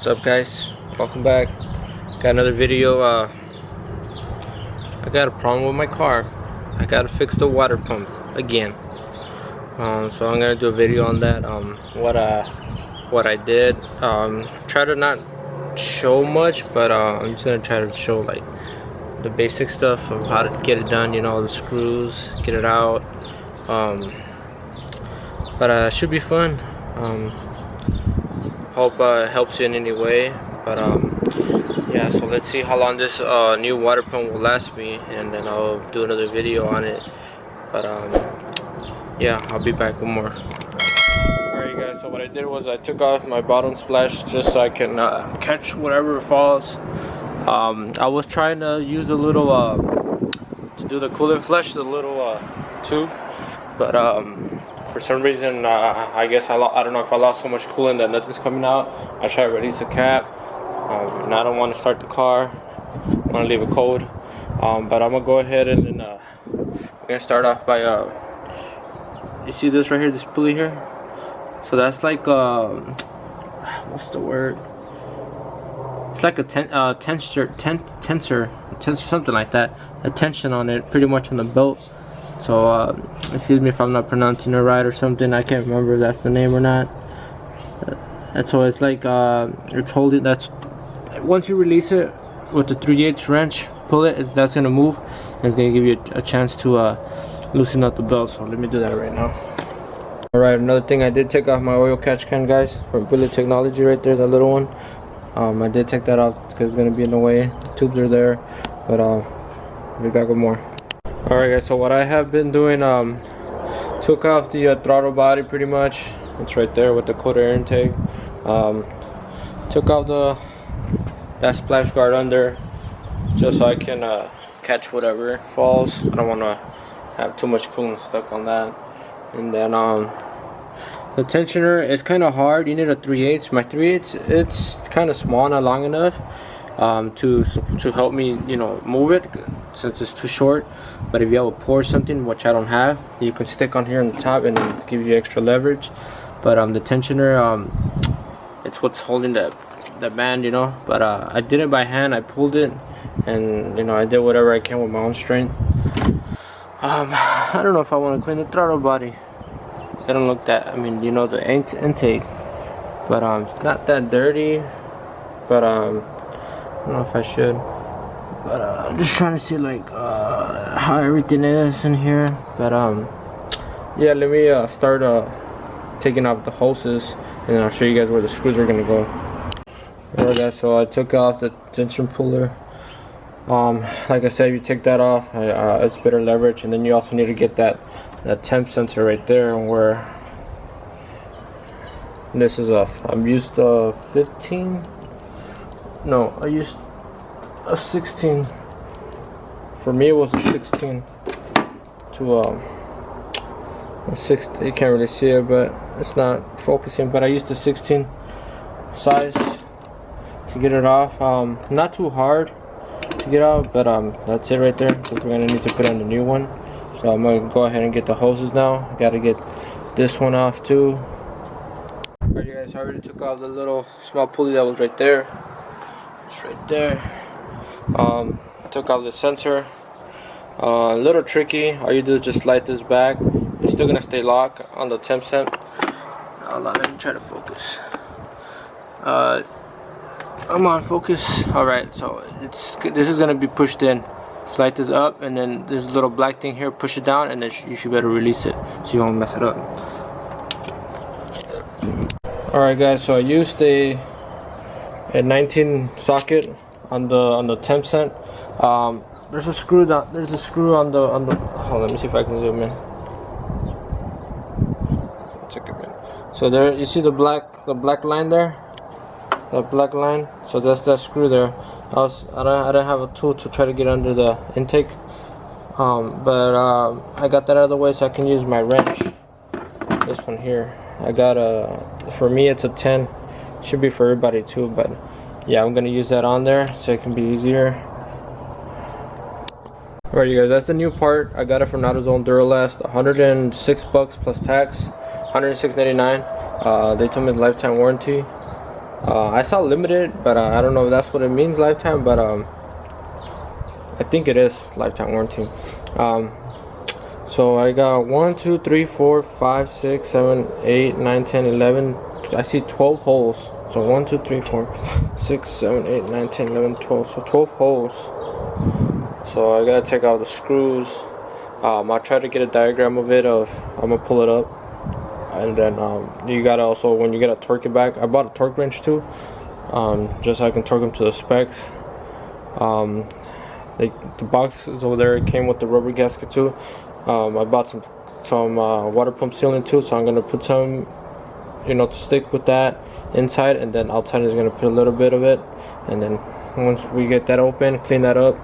What's up, guys? Welcome back. Got another video. I got a problem with my car. I gotta fix the water pump again. So I'm gonna do a video on that. What I did. Try to not show much, but I'm just gonna try to show like the basic stuff of how to get it done. You know, the screws, get it out. But it should be fun. Hope it helps you in any way. But yeah, so let's see how long this new water pump will last me, and then I'll do another video on it. But yeah, I'll be back with more. Alright guys, so what I did was I took off my bottom splash just so I can catch whatever falls. I was trying to use a little to do the coolant flush, the little tube, but for some reason I guess I don't know if I lost so much coolant that nothing's coming out. I tried to release the cap, and I don't want to start the car. I want to leave it cold, but I'm gonna go ahead and then we're gonna start off by you see this right here, this pulley here. So that's like what's the word? It's like a tensor, something like that. A tension on it, pretty much on the belt. So excuse me if I'm not pronouncing it right or something. I can't remember if that's the name or not. And so it's like it's holding. That's once you release it with the 3/8 wrench, pull it. That's gonna move, and it's gonna give you a chance to loosen up the belt. So let me do that right now. Alright, another thing, I did take off my oil catch can, guys, from Bullet Technology right there, that little one. I did take that off because it's gonna be in the way. The tubes are there, but I'll be back with more. Alright guys, so what I have been doing, took off the throttle body pretty much. It's right there with the cold air intake. Took off that splash guard under just so I can catch whatever falls. I don't want to have too much coolant stuck on that. And then the tensioner is kind of hard. You need a 3/8. My 3/8, it's kind of small, not long enough to help me, you know, move it since it's too short. But if you have a pour or something, which I don't have, you can stick on here on the top and it gives you extra leverage. But the tensioner, it's what's holding the band, you know. But I did it by hand. I pulled it, and you know, I did whatever I can with my own strength. I don't know if I want to clean the throttle body. It don't look that, I mean, you know, the intake, but it's not that dirty. But I don't know if I should. But I'm just trying to see like how everything is in here. But yeah, let me start taking off the hoses, and then I'll show you guys where the screws are gonna go. Alright guys, so I took off the tension puller. Like I said, if you take that off, it's better leverage. And then you also need to get that temp sensor right there, where this is off. I'm used 15. No, I used a 16. For me, it was a 16 to a 6. You can't really see it, but it's not focusing. But I used the 16 size to get it off. Not too hard to get out, but that's it right there, because we're gonna need to put on the new one. So I'm gonna go ahead and get the hoses now. I gotta get this one off too. Alright you guys, I already took off the little small pulley that was right there. It's right there. Took off the sensor. A little tricky. All you do is just slide this back. It's still gonna stay locked on the temp set. Hold on, let me try to focus. I'm on focus. Alright, so this is gonna be pushed in. Slide this up, and then there's a little black thing here. Push it down, and then you should better release it so you won't mess it up. Alright guys, so I used a 19 socket on the temp set. There's a screw down. There's a screw on the. Hold on, let me see if I can zoom in. So there, you see the black line there. That black line, so that's that screw there. I didn't have a tool to try to get under the intake, but I got that out of the way so I can use my wrench. This one here, I got for me it's a 10. Should be for everybody too, but yeah, I'm gonna use that on there so it can be easier. Alright you guys, that's the new part. I got it from AutoZone Duralast. $106 plus tax, $106.99. They told me the lifetime warranty. I saw limited, but I don't know if that's what it means, lifetime, but I think it is lifetime warranty. So I got 1 2 3 4 5 6 7 8 9 10 11. I see 12 holes. So 1 2 3 4 6 7 8 9 10 11 12. So 12 holes. So I gotta take out the screws. I'll try to get a diagram of it. I'm gonna pull it up, and then you gotta also, when you get a torque it back. I bought a torque wrench too, just so I can torque them to the specs. The box is over there. It came with the rubber gasket too. I bought some water pump sealant too, so I'm gonna put some, to stick with that inside, and then outside is gonna put a little bit of it, and then once we get that open, clean that up,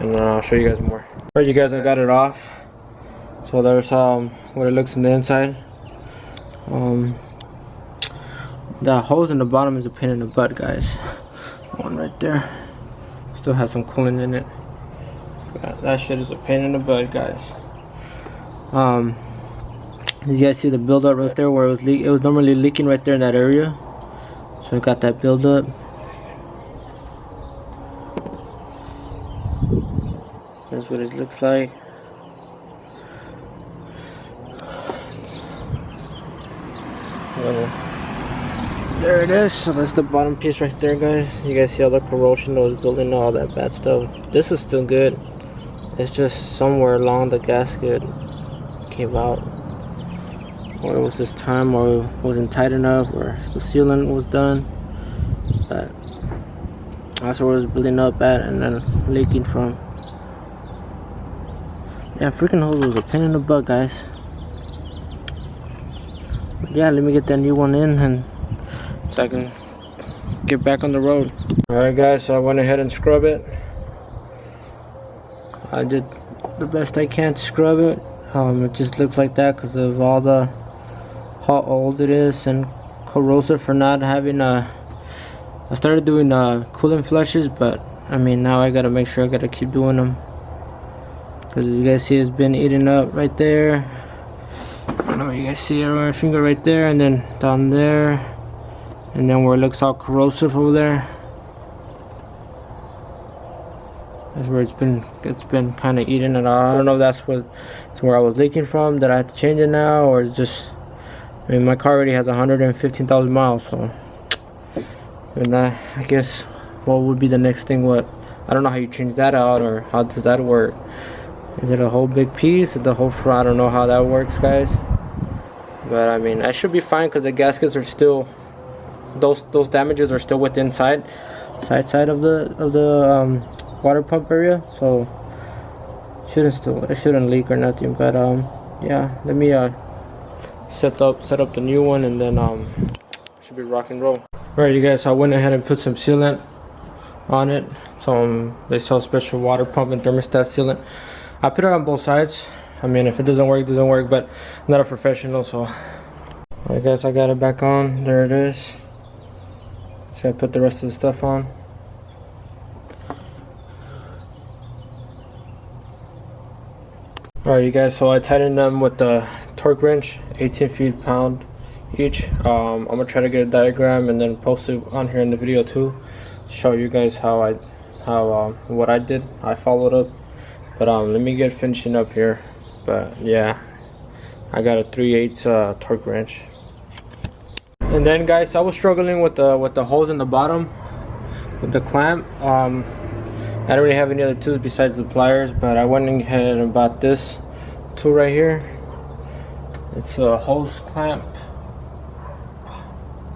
and then I'll show you guys more. Alright, you guys, I got it off. So there's what it looks in the inside. The hose in the bottom is a pain in the butt, guys. One right there still has some coolant in it. That shit is a pain in the butt, guys. You guys see the buildup right there where it was normally leaking right there in that area. So I got that buildup. That's what it looks like. There it is. So that's the bottom piece right there, guys. You guys see all the corrosion that was building, all that bad stuff. This is still good. It's just somewhere along the gasket came out, or it was this time, or it wasn't tight enough, or the sealant was done. But that's where it was building up at and then leaking from. Yeah, freaking hose was a pain in the butt, guys. But yeah, let me get that new one in, and so I can get back on the road. Alright, guys, so I went ahead and scrub it. I did the best I can to scrub it. It just looks like that because of all how old it is and corrosive for not having I started doing coolant flushes, but I mean, now I gotta make sure I gotta keep doing them, because as you guys see, it's been eating up right there. I know you guys see it on my finger right there, and then down there, and then where it looks all corrosive over there. That's where it's been kind of eating it. I don't know if that's where I was leaking from, that I have to change it now, or it's just, I mean, my car already has 115,000 miles, so, and I guess what would be the next thing? I don't know how you change that out, or how does that work? Is it a whole big piece? Is the whole front? I don't know how that works, guys. But I mean, I should be fine, because the gaskets are still, those damages are still within side of the water pump area, so it shouldn't leak or nothing. But yeah, let me set up the new one, and then should be rock and roll. Alright, you guys, so I went ahead and put some sealant on it. So they sell special water pump and thermostat sealant. I put it on both sides. I mean, if it doesn't work, it doesn't work, but I'm not a professional, so. Alright, guys, I got it back on. There it is. So I put the rest of the stuff on. Alright, you guys, so I tightened them with the torque wrench, 18 feet-pound each. I'm gonna try to get a diagram and then post it on here in the video too, to show you guys what I did. I followed up, but let me get finishing up here. But yeah, I got a 3/8 torque wrench. And then, guys, I was struggling with the holes in the bottom with the clamp. I don't really have any other tools besides the pliers, but I went ahead and bought this tool right here. It's a hose clamp,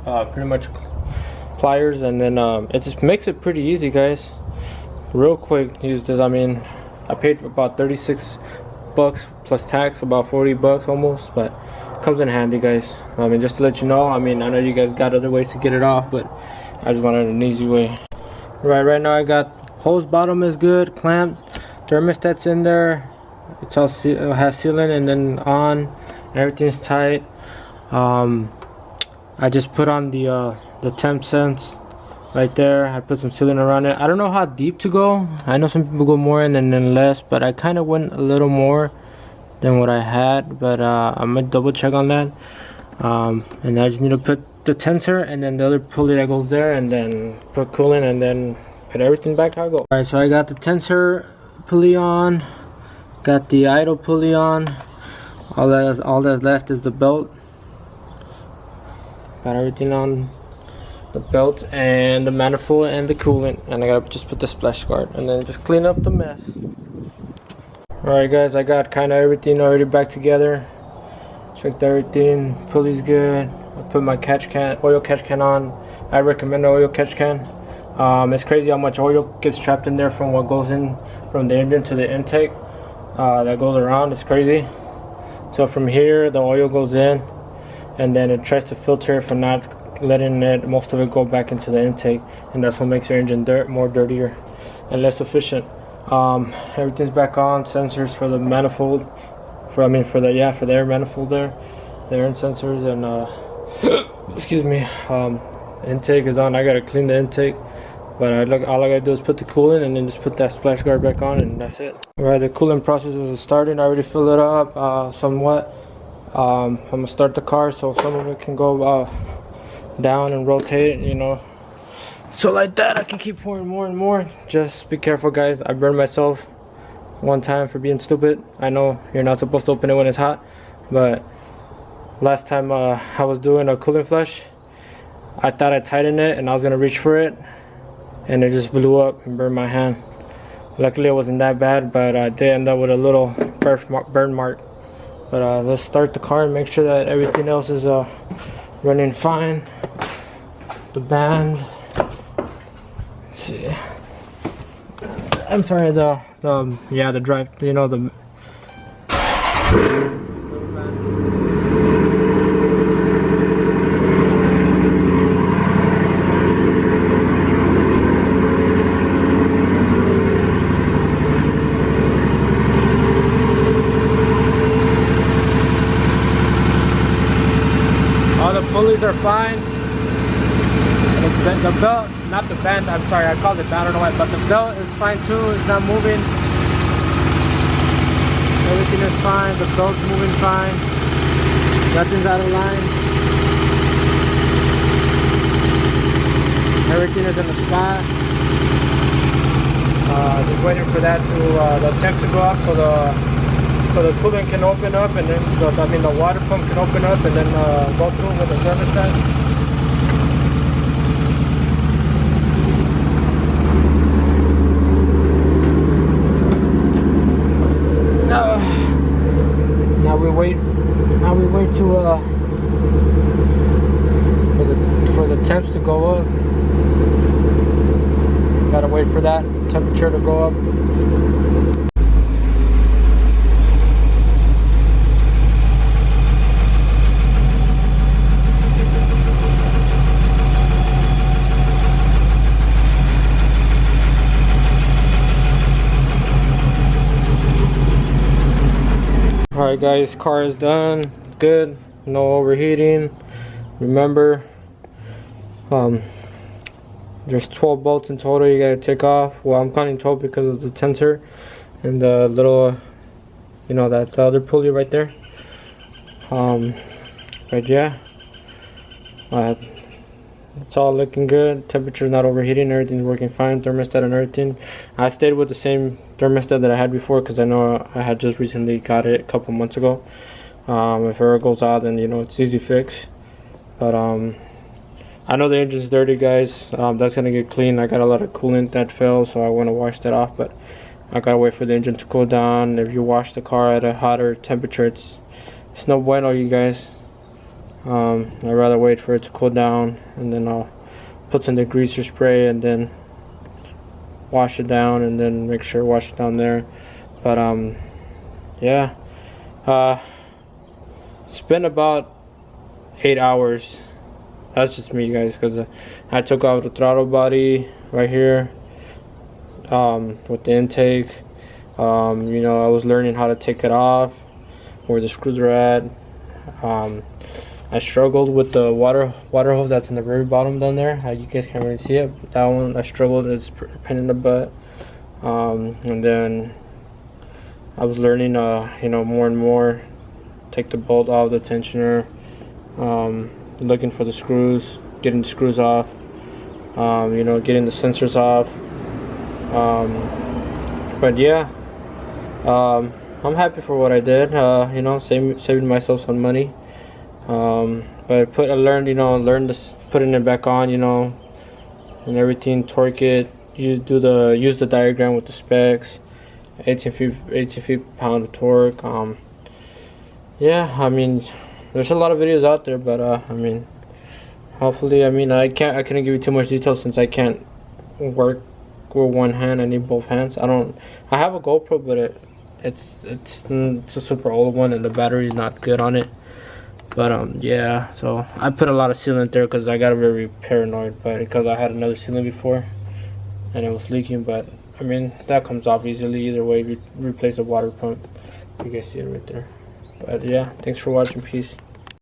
pretty much pliers, and then it just makes it pretty easy, guys. Real quick, use this. I mean, I paid about 36 bucks plus tax, about 40 bucks almost, but it comes in handy, guys. I mean, just to let you know, I mean, I know you guys got other ways to get it off, but I just wanted an easy way. Right now I got hose bottom is good, clamp, thermostat's in there, it's all it has sealant, and then on, everything's tight. I just put on the temp sense right there. I put some sealant around it. I don't know how deep to go. I know some people go more in and then less, but I kind of went a little more than what I had, but I'm gonna double check on that. And I just need to put the tensor and then the other pulley that goes there, and then put coolant and then put everything back how it goes. Alright, so I got the tensor pulley on, got the idle pulley on. All that's left is the belt. Got everything on the belt and the manifold and the coolant, and I gotta just put the splash guard and then just clean up the mess. Alright guys, I got kind of everything already back together. Checked everything, pulley's good. I put my oil catch can on. I recommend an oil catch can. It's crazy how much oil gets trapped in there from what goes in from the engine to the intake that goes around. It's crazy. So from here the oil goes in and then it tries to filter it for not letting most of it go back into the intake, and that's what makes your engine more dirtier and less efficient. Everything's back on. Sensors for the manifold, for the air manifold there, the air sensors, and excuse me, intake is on. I gotta clean the intake, but all I gotta do is put the coolant and then just put that splash guard back on, and that's it. Alright, the coolant process is starting. I already filled it up somewhat. I'm gonna start the car so some of it can go down and rotate, you know, so like that I can keep pouring more and more. Just be careful guys. I burned myself one time for being stupid. I know you're not supposed to open it when it's hot, but last time I was doing a coolant flush, I thought I tightened it and I was gonna reach for it, and it just blew up and burned my hand. Luckily it wasn't that bad, but I did end up with a little burn mark. But let's start the car and make sure that everything else is running fine. The band, let's see, I'm sorry, the drive, you know, the all the pulleys are fine. The belt, not the band, I'm sorry, I called it band, I don't know why, but the belt is fine too. It's not moving. Everything is fine. The belt's moving fine. Nothing's out of line. Everything is in the spot. Just waiting for that the temp to go up so the coolant can open up, and then the water pump can open up and then go through with the thermostat. Now we wait for the temps to go up. Gotta wait for that temperature to go up. Alright guys, car is done. Good, no overheating. Remember, there's 12 bolts in total you gotta take off. Well, I'm counting 12 because of the tensor and the little, you know, that the other pulley right there. But yeah, it's all looking good. Temperature's not overheating. Everything's working fine. Thermostat and everything. I stayed with the same thermostat that I had before because I know I had just recently got it a couple months ago. If air goes out, then you know it's easy fix. But I know the engine's dirty, guys. That's gonna get clean. I got a lot of coolant that fell, so I want to wash that off. But I gotta wait for the engine to cool down. If you wash the car at a hotter temperature, it's no bueno, you guys. I'd rather wait for it to cool down, and then I'll put some degreaser spray and then wash it down, and then make sure wash it down there. But yeah, it's been about 8 hours. That's just me, guys, because I took out the throttle body right here with the intake. You know, I was learning how to take it off, where the screws are at. I struggled with the water hose that's in the very bottom down there. You guys can't really see it, but that one I struggled. It's a pain in the butt. And then I was learning, you know, more and more. Take the bolt off the tensioner. looking for the screws, getting the screws off, you know, getting the sensors off. But yeah, I'm happy for what I did. You know, saving myself some money. But I learned this, putting it back on, you know, and everything. Torque it. Use the diagram with the specs. 18 feet-pound of torque. Yeah, I mean, there's a lot of videos out there, but I mean, hopefully, I mean, I couldn't give you too much detail since I can't work with one hand. I need both hands. I have a GoPro, but it's a super old one, and the battery's not good on it. But yeah, so I put a lot of sealant there because I got very paranoid, but because I had another sealant before and it was leaking. But I mean, that comes off easily either way. We replace the water pump. You guys see it right there. But yeah, thanks for watching. Peace.